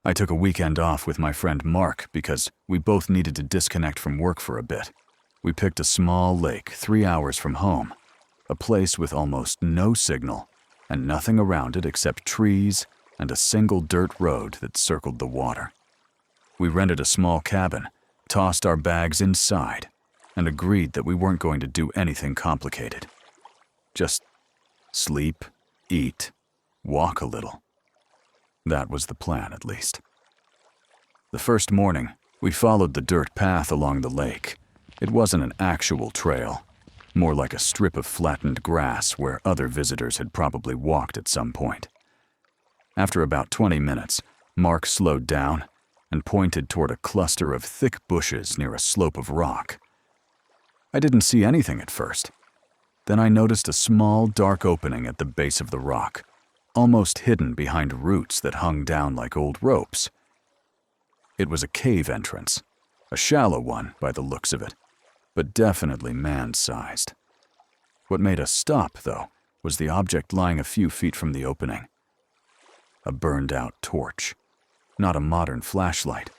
I took a weekend off with my friend Mark because we both needed to disconnect from work for a bit. We picked a small lake 3 hours from home, a place with almost no signal and nothing around it except trees and a single dirt road that circled the water. We rented a small cabin, tossed our bags inside, and agreed that we weren't going to do anything complicated. Just sleep, eat, walk a little. That was the plan, at least. The first morning, we followed the dirt path along the lake. It wasn't an actual trail, more like a strip of flattened grass where other visitors had probably walked at some point. After about 20 minutes, Mark slowed down and pointed toward a cluster of thick bushes near a slope of rock. I didn't see anything at first. Then I noticed a small, dark opening at the base of the rock, almost hidden behind roots that hung down like old ropes. It was a cave entrance, a shallow one by the looks of it, but definitely man-sized. What made us stop, though, was the object lying a few feet from the opening. A burned-out torch. Not a modern flashlight.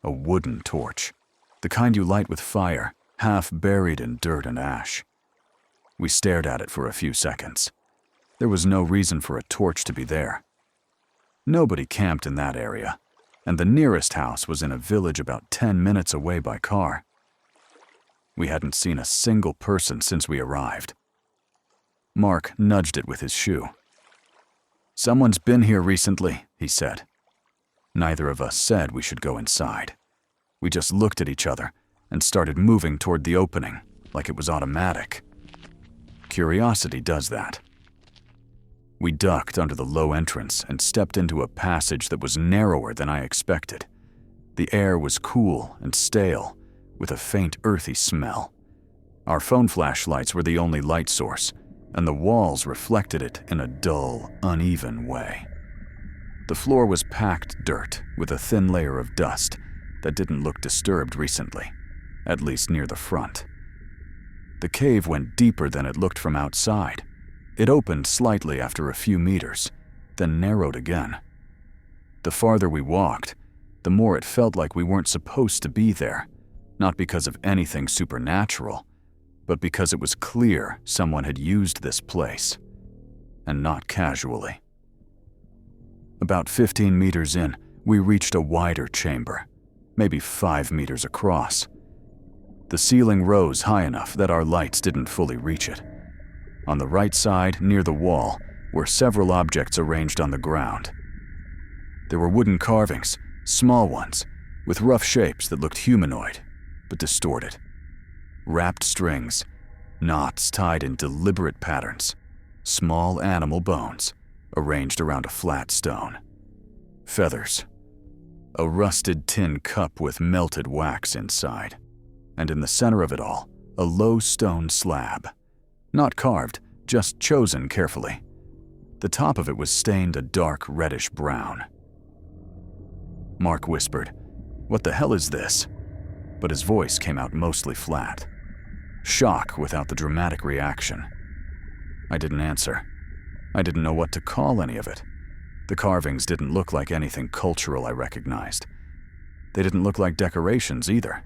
A wooden torch. The kind you light with fire, half buried in dirt and ash. We stared at it for a few seconds. There was no reason for a torch to be there. Nobody camped in that area, and the nearest house was in a village about 10 minutes away by car. We hadn't seen a single person since we arrived. Mark nudged it with his shoe. "Someone's been here recently," he said. Neither of us said we should go inside. We just looked at each other and started moving toward the opening, like it was automatic. Curiosity does that. We ducked under the low entrance and stepped into a passage that was narrower than I expected. The air was cool and stale, with a faint earthy smell. Our phone flashlights were the only light source, and the walls reflected it in a dull, uneven way. The floor was packed dirt with a thin layer of dust that didn't look disturbed recently, at least near the front. The cave went deeper than it looked from outside. It opened slightly after a few meters, then narrowed again. The farther we walked, the more it felt like we weren't supposed to be there, not because of anything supernatural, but because it was clear someone had used this place, and not casually. About 15 meters in, we reached a wider chamber, maybe 5 meters across. The ceiling rose high enough that our lights didn't fully reach it. On the right side, near the wall, were several objects arranged on the ground. There were wooden carvings, small ones, with rough shapes that looked humanoid, but distorted. Wrapped strings, knots tied in deliberate patterns, small animal bones arranged around a flat stone. Feathers. A rusted tin cup with melted wax inside. And in the center of it all, a low stone slab. Not carved, just chosen carefully. The top of it was stained a dark reddish brown. Mark whispered, "What the hell is this?" But his voice came out mostly flat. Shock without the dramatic reaction. I didn't answer. I didn't know what to call any of it. The carvings didn't look like anything cultural I recognized. They didn't look like decorations either.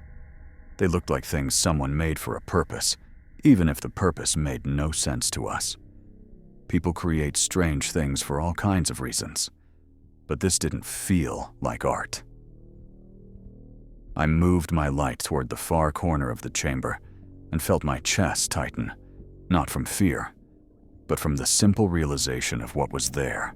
They looked like things someone made for a purpose, even if the purpose made no sense to us. People create strange things for all kinds of reasons, but this didn't feel like art. I moved my light toward the far corner of the chamber and felt my chest tighten, not from fear, but from the simple realization of what was there.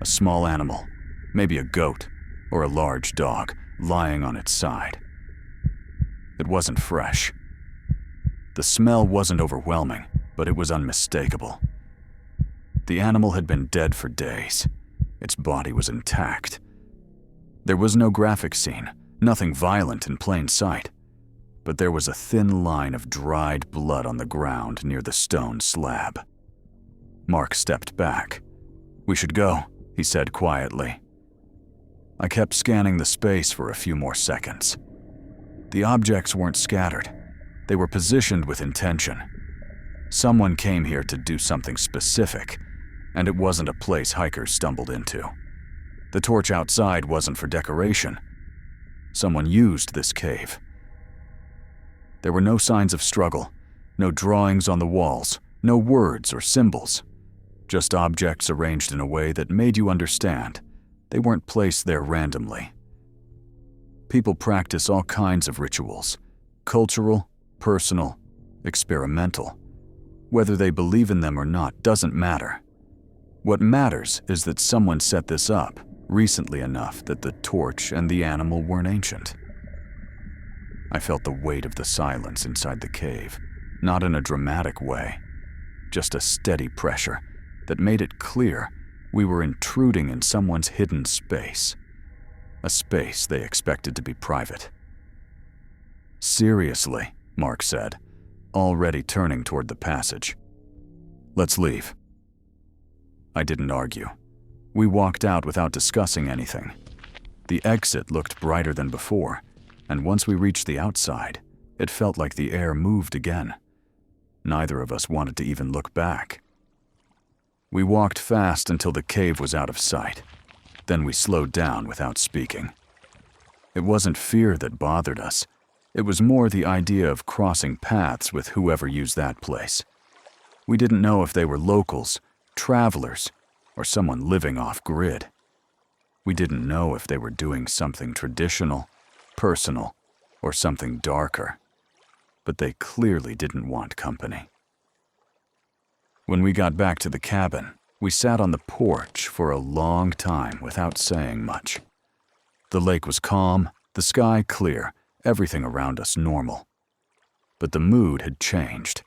A small animal, maybe a goat or a large dog, lying on its side. It wasn't fresh. The smell wasn't overwhelming, but it was unmistakable. The animal had been dead for days. Its body was intact. There was no graphic scene, nothing violent in plain sight, but there was a thin line of dried blood on the ground near the stone slab. Mark stepped back. "We should go," he said quietly. I kept scanning the space for a few more seconds. The objects weren't scattered. They were positioned with intention. Someone came here to do something specific, and it wasn't a place hikers stumbled into. The torch outside wasn't for decoration. Someone used this cave. There were no signs of struggle, no drawings on the walls, no words or symbols, just objects arranged in a way that made you understand they weren't placed there randomly. People practice all kinds of rituals, cultural, personal, experimental. Whether they believe in them or not doesn't matter. What matters is that someone set this up recently enough that the torch and the animal weren't ancient. I felt the weight of the silence inside the cave, not in a dramatic way, just a steady pressure that made it clear we were intruding in someone's hidden space, a space they expected to be private. "Seriously," Mark said, already turning toward the passage. "Let's leave." I didn't argue. We walked out without discussing anything. The exit looked brighter than before, and once we reached the outside, it felt like the air moved again. Neither of us wanted to even look back. We walked fast until the cave was out of sight. Then we slowed down without speaking. It wasn't fear that bothered us. It was more the idea of crossing paths with whoever used that place. We didn't know if they were locals, travelers, or someone living off-grid. We didn't know if they were doing something traditional, personal, or something darker. But they clearly didn't want company. When we got back to the cabin, we sat on the porch for a long time without saying much. The lake was calm, the sky clear, everything around us normal. But the mood had changed.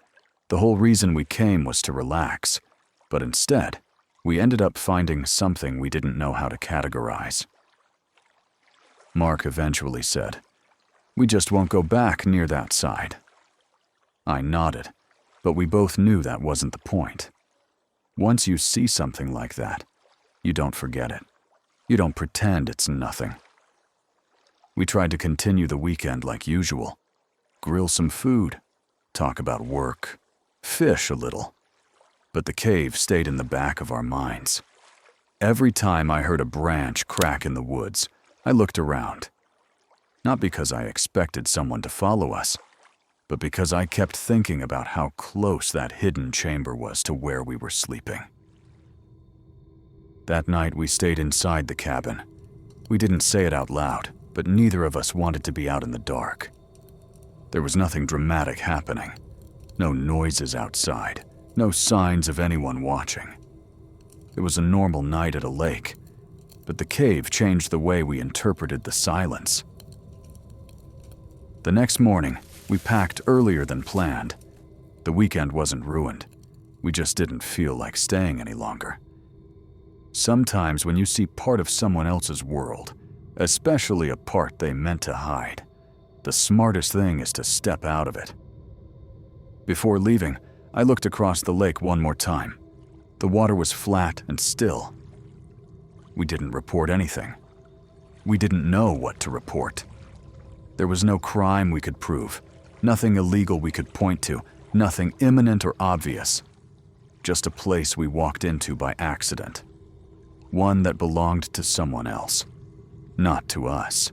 The whole reason we came was to relax, but instead, we ended up finding something we didn't know how to categorize. Mark eventually said, "We just won't go back near that side." I nodded, but we both knew that wasn't the point. Once you see something like that, you don't forget it. You don't pretend it's nothing. We tried to continue the weekend like usual. Grill some food, talk about work, fish a little. But the cave stayed in the back of our minds. Every time I heard a branch crack in the woods, I looked around. Not because I expected someone to follow us, but because I kept thinking about how close that hidden chamber was to where we were sleeping. That night we stayed inside the cabin. We didn't say it out loud, but neither of us wanted to be out in the dark. There was nothing dramatic happening. No noises outside, no signs of anyone watching. It was a normal night at a lake, but the cave changed the way we interpreted the silence. The next morning, we packed earlier than planned. The weekend wasn't ruined. We just didn't feel like staying any longer. Sometimes when you see part of someone else's world, especially a part they meant to hide, the smartest thing is to step out of it. Before leaving, I looked across the lake one more time. The water was flat and still. We didn't report anything. We didn't know what to report. There was no crime we could prove, nothing illegal we could point to, nothing imminent or obvious. Just a place we walked into by accident. One that belonged to someone else, not to us.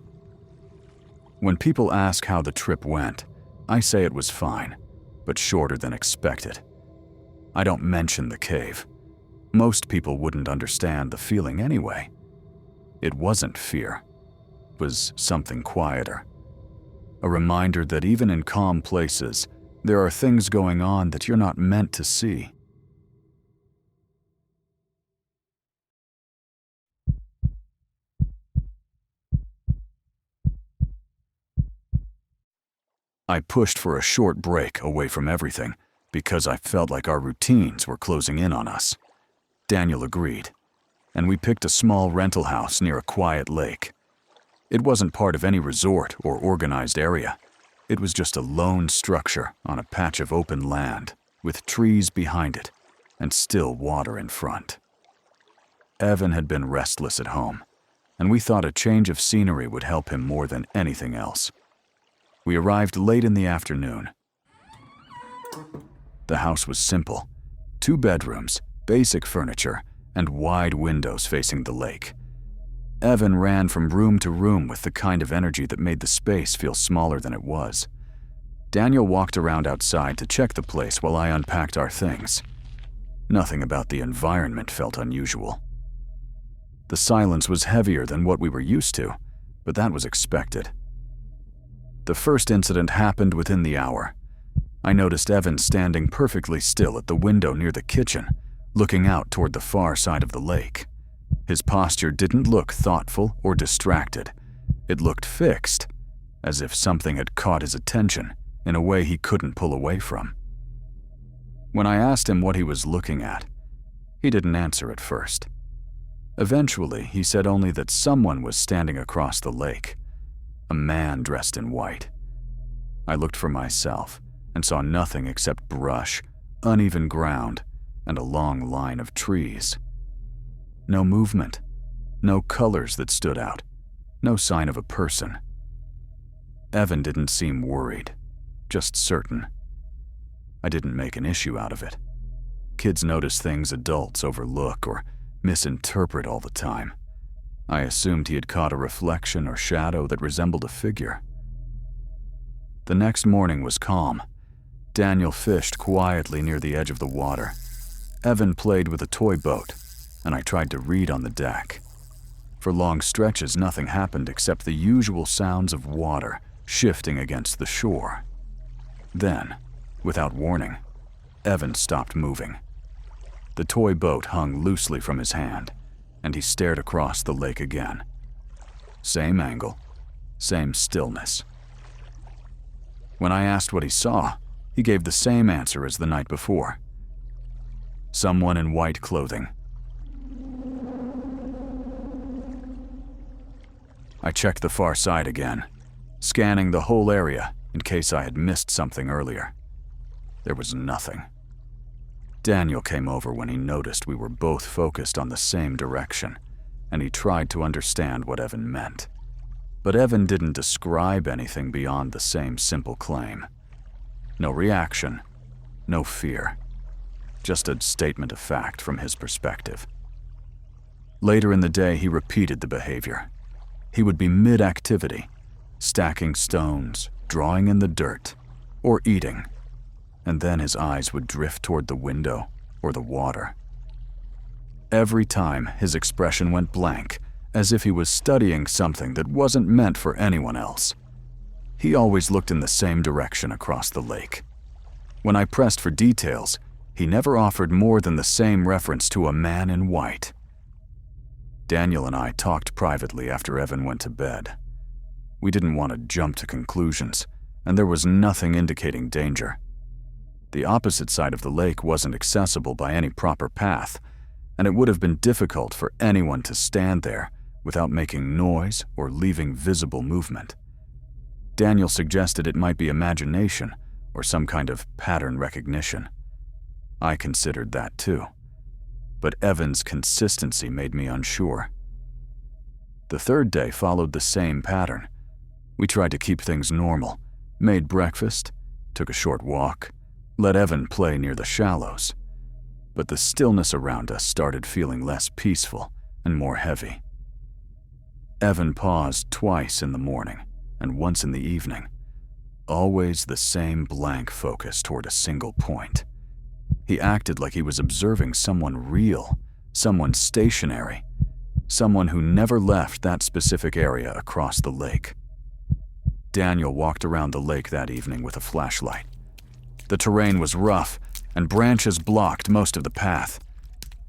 When people ask how the trip went, I say it was fine, but shorter than expected. I don't mention the cave. Most people wouldn't understand the feeling anyway. It wasn't fear. It was something quieter. A reminder that even in calm places, there are things going on that you're not meant to see. I pushed for a short break away from everything because I felt like our routines were closing in on us. Daniel agreed, and we picked a small rental house near a quiet lake. It wasn't part of any resort or organized area. It was just a lone structure on a patch of open land with trees behind it and still water in front. Evan had been restless at home, and we thought a change of scenery would help him more than anything else. We arrived late in the afternoon. The house was simple. 2 bedrooms, basic furniture, and wide windows facing the lake. Evan ran from room to room with the kind of energy that made the space feel smaller than it was. Daniel walked around outside to check the place while I unpacked our things. Nothing about the environment felt unusual. The silence was heavier than what we were used to, but that was expected. The first incident happened within the hour. I noticed Evan standing perfectly still at the window near the kitchen, looking out toward the far side of the lake. His posture didn't look thoughtful or distracted. It looked fixed, as if something had caught his attention in a way he couldn't pull away from. When I asked him what he was looking at, he didn't answer at first. Eventually, he said only that someone was standing across the lake, a man dressed in white. I looked for myself and saw nothing except brush, uneven ground, and a long line of trees. No movement, no colors that stood out, no sign of a person. Evan didn't seem worried, just certain. I didn't make an issue out of it. Kids notice things adults overlook or misinterpret all the time. I assumed he had caught a reflection or shadow that resembled a figure. The next morning was calm. Daniel fished quietly near the edge of the water. Evan played with a toy boat, and I tried to read on the deck. For long stretches, nothing happened except the usual sounds of water shifting against the shore. Then, without warning, Evan stopped moving. The toy boat hung loosely from his hand, and he stared across the lake again. Same angle, same stillness. When I asked what he saw, he gave the same answer as the night before. Someone in white clothing. I checked the far side again, scanning the whole area in case I had missed something earlier. There was nothing. Daniel came over when he noticed we were both focused on the same direction, and he tried to understand what Evan meant. But Evan didn't describe anything beyond the same simple claim. No reaction, no fear, just a statement of fact from his perspective. Later in the day, he repeated the behavior. He would be mid-activity, stacking stones, drawing in the dirt, or eating, and then his eyes would drift toward the window or the water. Every time, his expression went blank, as if he was studying something that wasn't meant for anyone else. He always looked in the same direction across the lake. When I pressed for details, he never offered more than the same reference to a man in white. Daniel and I talked privately after Evan went to bed. We didn't want to jump to conclusions, and there was nothing indicating danger. The opposite side of the lake wasn't accessible by any proper path, and it would have been difficult for anyone to stand there without making noise or leaving visible movement. Daniel suggested it might be imagination or some kind of pattern recognition. I considered that too, but Evan's consistency made me unsure. The third day followed the same pattern. We tried to keep things normal, made breakfast, took a short walk, let Evan play near the shallows. But the stillness around us started feeling less peaceful and more heavy. Evan paused twice in the morning and once in the evening, always the same blank focus toward a single point. He acted like he was observing someone real, someone stationary, someone who never left that specific area across the lake. Daniel walked around the lake that evening with a flashlight. The terrain was rough, and branches blocked most of the path.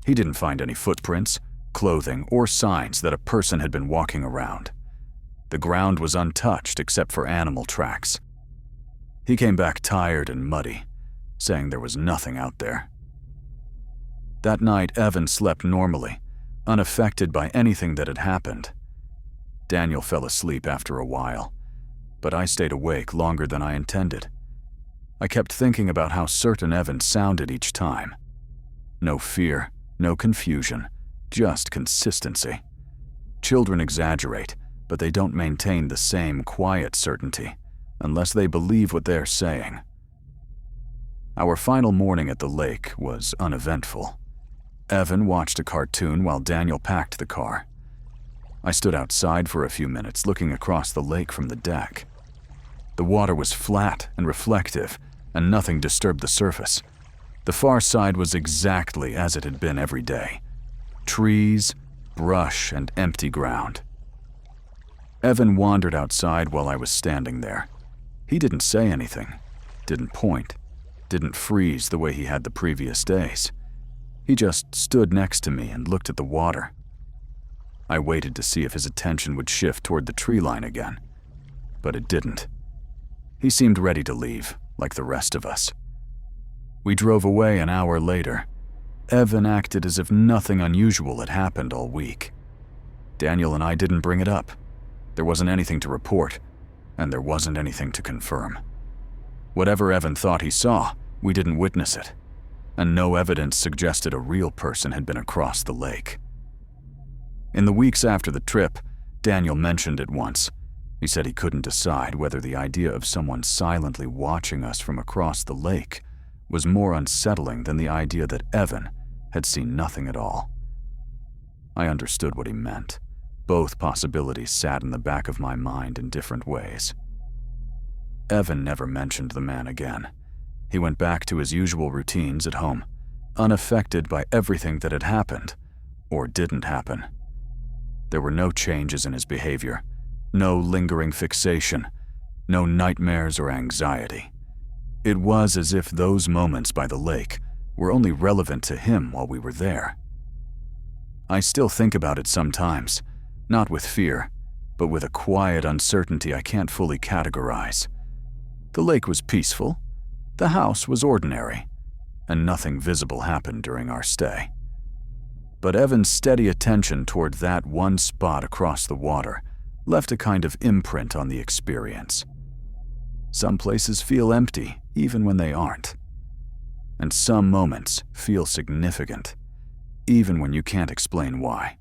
He didn't find any footprints, clothing, or signs that a person had been walking around. The ground was untouched except for animal tracks. He came back tired and muddy, saying there was nothing out there. That night, Evan slept normally, unaffected by anything that had happened. Daniel fell asleep after a while, but I stayed awake longer than I intended. I kept thinking about how certain Evan sounded each time. No fear, no confusion, just consistency. Children exaggerate, but they don't maintain the same quiet certainty unless they believe what they're saying. Our final morning at the lake was uneventful. Evan watched a cartoon while Daniel packed the car. I stood outside for a few minutes looking across the lake from the deck. The water was flat and reflective, and nothing disturbed the surface. The far side was exactly as it had been every day. Trees, brush, and empty ground. Evan wandered outside while I was standing there. He didn't say anything, didn't point, didn't freeze the way he had the previous days. He just stood next to me and looked at the water. I waited to see if his attention would shift toward the tree line again, but it didn't. He seemed ready to leave, like the rest of us. We drove away an hour later. Evan acted as if nothing unusual had happened all week. Daniel and I didn't bring it up. There wasn't anything to report, and there wasn't anything to confirm. Whatever Evan thought he saw, we didn't witness it, and no evidence suggested a real person had been across the lake. In the weeks after the trip, Daniel mentioned it once. He said he couldn't decide whether the idea of someone silently watching us from across the lake was more unsettling than the idea that Evan had seen nothing at all. I understood what he meant. Both possibilities sat in the back of my mind in different ways. Evan never mentioned the man again. He went back to his usual routines at home, unaffected by everything that had happened or didn't happen. There were no changes in his behavior, no lingering fixation, no nightmares or anxiety. It was as if those moments by the lake were only relevant to him while we were there. I still think about it sometimes, not with fear, but with a quiet uncertainty I can't fully categorize. The lake was peaceful, the house was ordinary, and nothing visible happened during our stay. But Evan's steady attention toward that one spot across the water left a kind of imprint on the experience. Some places feel empty even when they aren't. And some moments feel significant, even when you can't explain why.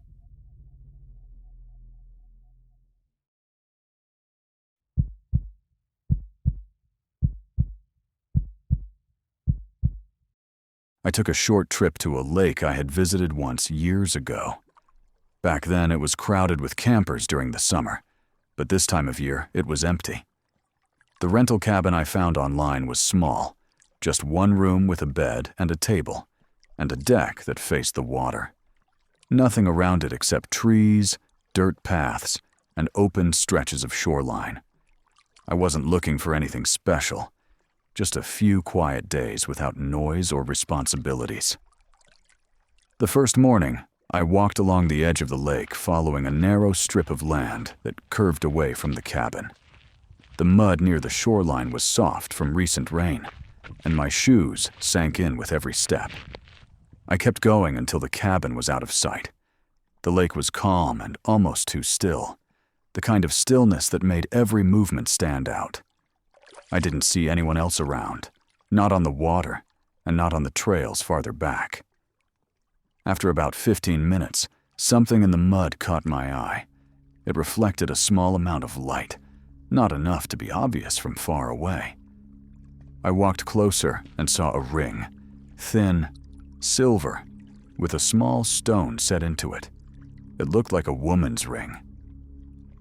I took a short trip to a lake I had visited once years ago. Back then it was crowded with campers during the summer, but this time of year it was empty. The rental cabin I found online was small, just one room with a bed and a table, and a deck that faced the water. Nothing around it except trees, dirt paths, and open stretches of shoreline. I wasn't looking for anything special, just a few quiet days without noise or responsibilities. The first morning, I walked along the edge of the lake following a narrow strip of land that curved away from the cabin. The mud near the shoreline was soft from recent rain, and my shoes sank in with every step. I kept going until the cabin was out of sight. The lake was calm and almost too still, the kind of stillness that made every movement stand out. I didn't see anyone else around, not on the water, and not on the trails farther back. After about 15 minutes, something in the mud caught my eye. It reflected a small amount of light, not enough to be obvious from far away. I walked closer and saw a ring, thin, silver, with a small stone set into it. It looked like a woman's ring.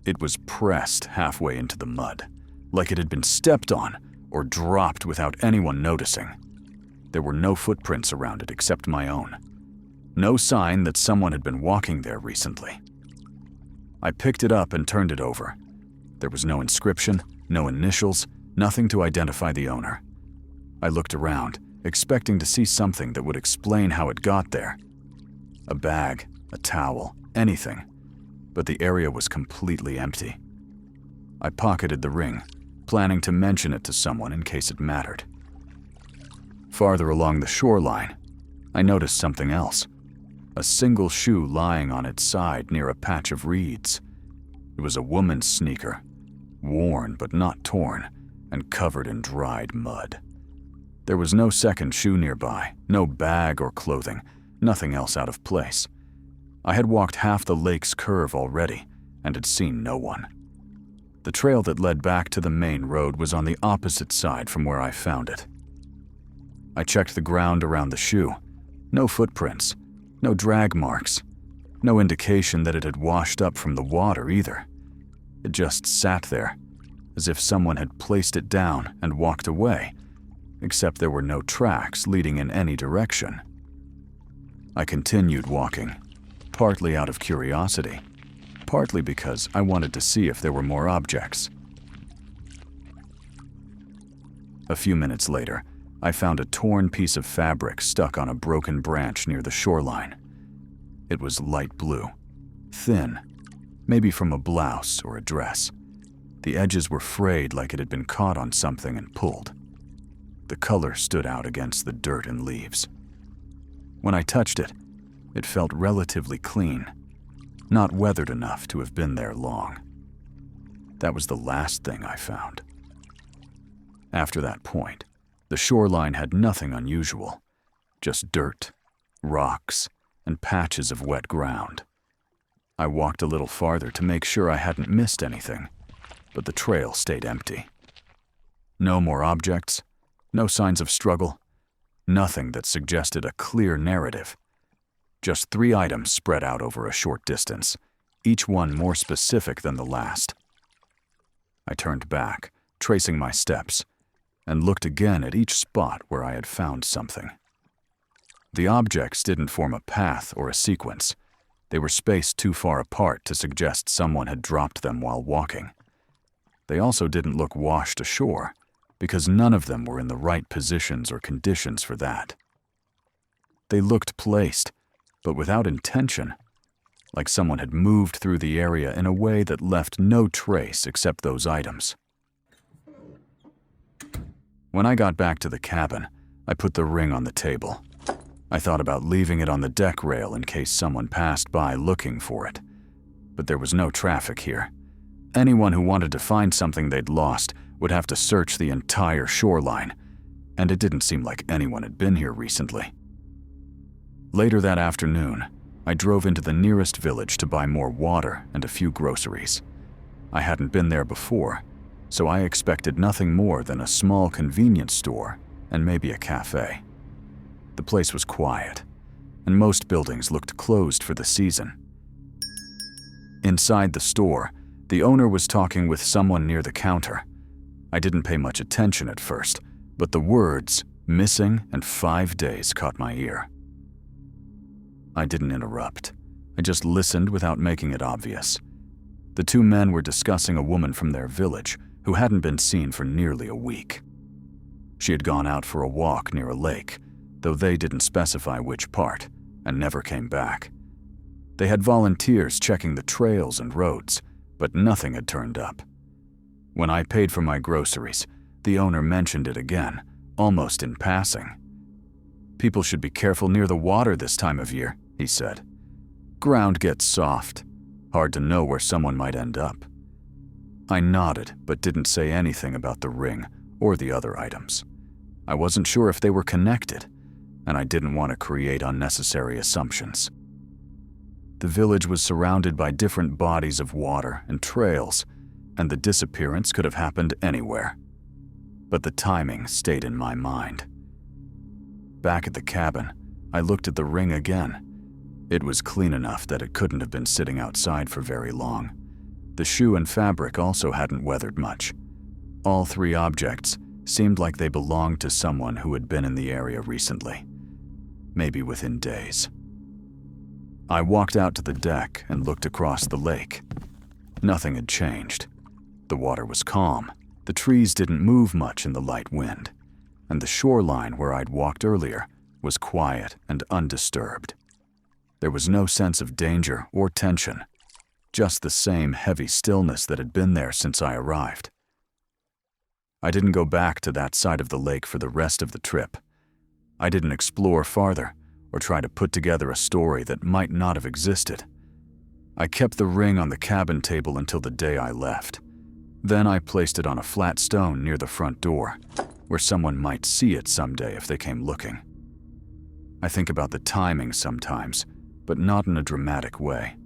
It was pressed halfway into the mud, like it had been stepped on or dropped without anyone noticing. There were no footprints around it except my own. No sign that someone had been walking there recently. I picked it up and turned it over. There was no inscription, no initials, nothing to identify the owner. I looked around, expecting to see something that would explain how it got there. A bag, a towel, anything. But the area was completely empty. I pocketed the ring, planning to mention it to someone in case it mattered. Farther along the shoreline, I noticed something else. A single shoe lying on its side near a patch of reeds. It was a woman's sneaker, worn but not torn, and covered in dried mud. There was no second shoe nearby, no bag or clothing, nothing else out of place. I had walked half the lake's curve already and had seen no one. The trail that led back to the main road was on the opposite side from where I found it. I checked the ground around the shoe. No footprints, no drag marks, no indication that it had washed up from the water either. It just sat there, as if someone had placed it down and walked away, except there were no tracks leading in any direction. I continued walking, partly out of curiosity, partly because I wanted to see if there were more objects. A few minutes later, I found a torn piece of fabric stuck on a broken branch near the shoreline. It was light blue, thin, maybe from a blouse or a dress. The edges were frayed like it had been caught on something and pulled. The color stood out against the dirt and leaves. When I touched it, it felt relatively clean, not weathered enough to have been there long. That was the last thing I found. After that point, the shoreline had nothing unusual, just dirt, rocks, and patches of wet ground. I walked a little farther to make sure I hadn't missed anything, but the trail stayed empty. No more objects, no signs of struggle, nothing that suggested a clear narrative. Just 3 items spread out over a short distance, each one more specific than the last. I turned back, tracing my steps, and looked again at each spot where I had found something. The objects didn't form a path or a sequence. They were spaced too far apart to suggest someone had dropped them while walking. They also didn't look washed ashore, because none of them were in the right positions or conditions for that. They looked placed, but without intention, like someone had moved through the area in a way that left no trace except those items. When I got back to the cabin, I put the ring on the table. I thought about leaving it on the deck rail in case someone passed by looking for it. But there was no traffic here. Anyone who wanted to find something they'd lost would have to search the entire shoreline, and it didn't seem like anyone had been here recently. Later that afternoon, I drove into the nearest village to buy more water and a few groceries. I hadn't been there before, so I expected nothing more than a small convenience store and maybe a cafe. The place was quiet, and most buildings looked closed for the season. Inside the store, the owner was talking with someone near the counter. I didn't pay much attention at first, but the words "missing" and 5 days caught my ear. I didn't interrupt. I just listened without making it obvious. The 2 men were discussing a woman from their village who hadn't been seen for nearly a week. She had gone out for a walk near a lake, though they didn't specify which part, and never came back. They had volunteers checking the trails and roads, but nothing had turned up. When I paid for my groceries, the owner mentioned it again, almost in passing. "People should be careful near the water this time of year," he said. "Ground gets soft. Hard to know where someone might end up." I nodded, but didn't say anything about the ring or the other items. I wasn't sure if they were connected, and I didn't want to create unnecessary assumptions. The village was surrounded by different bodies of water and trails, and the disappearance could have happened anywhere. But the timing stayed in my mind. Back at the cabin, I looked at the ring again. It was clean enough that it couldn't have been sitting outside for very long. The shoe and fabric also hadn't weathered much. All 3 objects seemed like they belonged to someone who had been in the area recently, maybe within days. I walked out to the deck and looked across the lake. Nothing had changed. The water was calm, the trees didn't move much in the light wind, and the shoreline where I'd walked earlier was quiet and undisturbed. There was no sense of danger or tension, just the same heavy stillness that had been there since I arrived. I didn't go back to that side of the lake for the rest of the trip. I didn't explore farther or try to put together a story that might not have existed. I kept the ring on the cabin table until the day I left. Then I placed it on a flat stone near the front door, where someone might see it someday if they came looking. I think about the timing sometimes, but not in a dramatic way.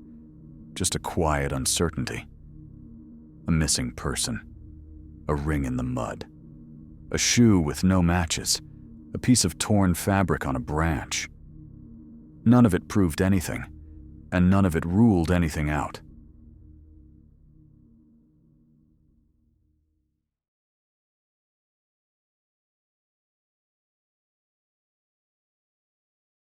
Just a quiet uncertainty. A missing person. A ring in the mud. A shoe with no matches. a piece of torn fabric on a branch. None of it proved anything, and none of it ruled anything out.